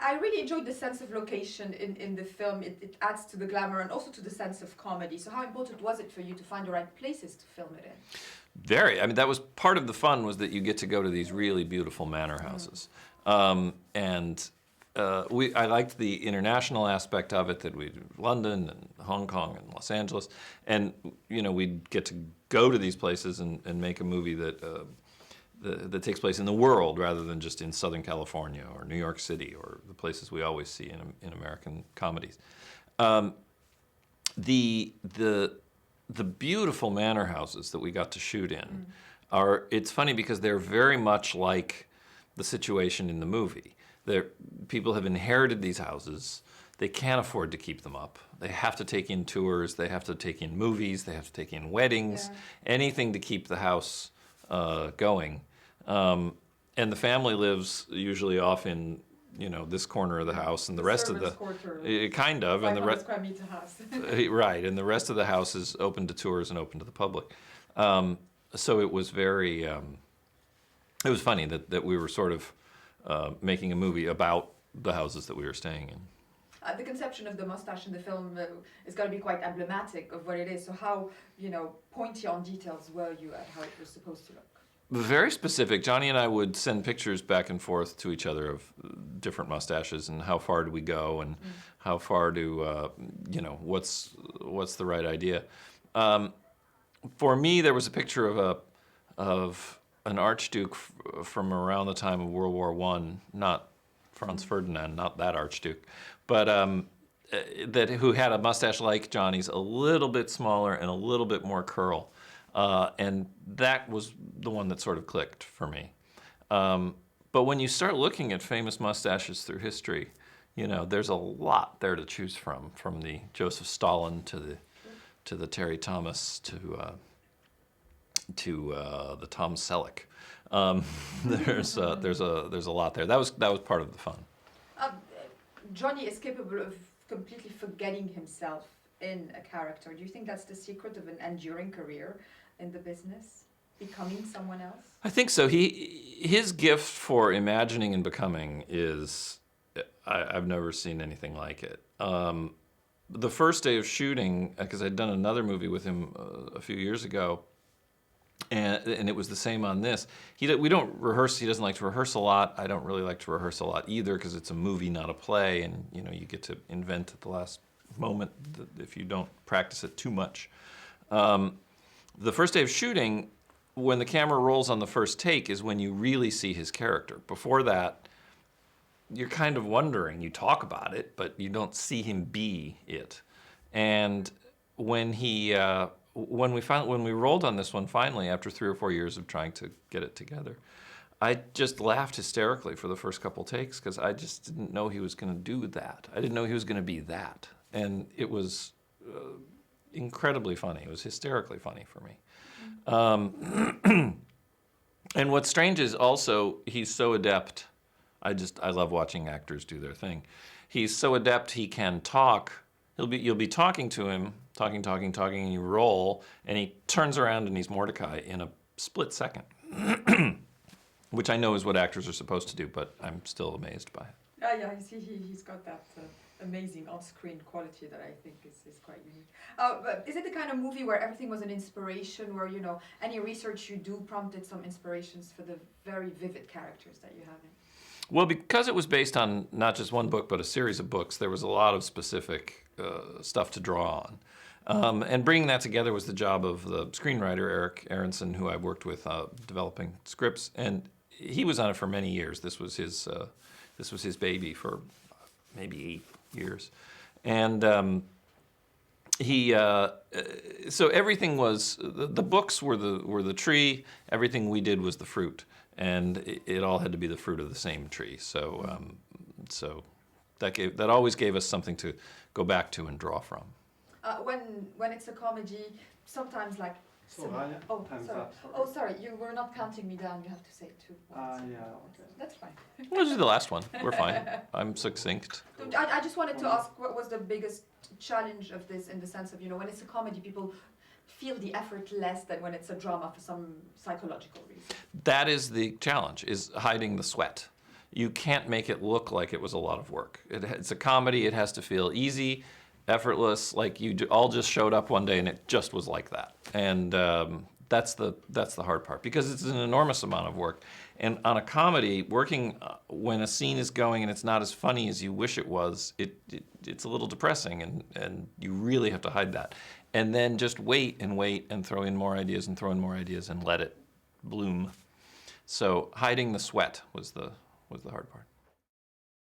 I really enjoyed the sense of location in the film. It adds to the glamour and also to the sense of comedy. So how important was it for you to find the right places to film it in? Very. I mean, that was part of the fun, was that you get to go to these really beautiful manor houses. I liked the international aspect of it, that we London and Hong Kong and Los Angeles, and we'd get to go to these places and make a movie that that takes place in the world rather than just in Southern California or New York City or the places we always see in American comedies. The beautiful manor houses that we got to shoot in it's funny because they're very much like the situation in the movie. People have inherited these houses. They can't afford to keep them up. They have to take in tours. They have to take in movies. They have to take in weddings, anything to keep the house going. And the family lives usually off in this corner of the house, and the rest of the kind of, and the rest square meter house. right, and the rest of the house is open to tours and open to the public. So it was very, it was funny that we were sort of making a movie about the houses that we were staying in. The conception of the mustache in the film is going to be quite emblematic of what it is. So how pointy on details were you at how it was supposed to look? Very specific. Johnny and I would send pictures back and forth to each other of different mustaches and how far do we go and how far do, what's the right idea. For me, there was a picture of an archduke from around the time of World War I, not Franz Ferdinand, not that archduke, but who had a mustache like Johnny's, a little bit smaller and a little bit more curl. And that was the one that sort of clicked for me. But when you start looking at famous mustaches through history, there's a lot there to choose from the Joseph Stalin to the Terry Thomas to the Tom Selleck. There's a lot there. That was part of the fun. Johnny is capable of completely forgetting himself in a character. Do you think that's the secret of an enduring career in the business? Becoming someone else? I think so. His gift for imagining and becoming is, I've never seen anything like it. The first day of shooting, because I'd done another movie with him a few years ago, and it was the same on this. We don't rehearse. He doesn't like to rehearse a lot. I don't really like to rehearse a lot either, because it's a movie, not a play, and you get to invent at the last moment if you don't practice it too much. The first day of shooting, when the camera rolls on the first take, is when you really see his character. Before that, you're kind of wondering. You talk about it, but you don't see him be it. And when we rolled on this one finally, after 3 or 4 years of trying to get it together, I just laughed hysterically for the first couple takes, because I just didn't know he was going to do that. I didn't know he was going to be that. And it was incredibly funny. It was hysterically funny for me. And what's strange is also he's so adept. I love watching actors do their thing. He's so adept, he can talk. You'll be talking to him, talking, and you roll, and he turns around and he's Mortdecai in a split second, which I know is what actors are supposed to do, but I'm still amazed by it. Yeah, he's got that amazing on-screen quality that I think is quite unique. But is it the kind of movie where everything was an inspiration, where any research you do prompted some inspirations for the very vivid characters that you have in? Well, because it was based on not just one book, but a series of books, there was a lot of specific stuff to draw on. And bringing that together was the job of the screenwriter, Eric Aronson, who I worked with developing scripts. And he was on it for many years. This was his baby for maybe 8 years. And so everything was, the books were the tree, everything we did was the fruit. And it all had to be the fruit of the same tree. So that always gave us something to go back to and draw from. When it's a comedy, sometimes like... Sorry. Sorry, you were not counting me down. You have to say it too. Yeah, okay. That's fine. We'll do the last one. We're fine. I'm succinct. I just wanted to ask, what was the biggest challenge of this, in the sense of, when it's a comedy, people feel the effort less than when it's a drama for some psychological reason? That is the challenge, is hiding the sweat. you can't make it look like it was a lot of work. It's a comedy. It has to feel easy, effortless, like all just showed up one day and it just was like that. And that's the hard part, because it's an enormous amount of work. And on a comedy, working when a scene is going and it's not as funny as you wish it was, it's a little depressing, and you really have to hide that. And then just wait and throw in more ideas and throw in more ideas and let it bloom. So hiding the sweat was the hard part.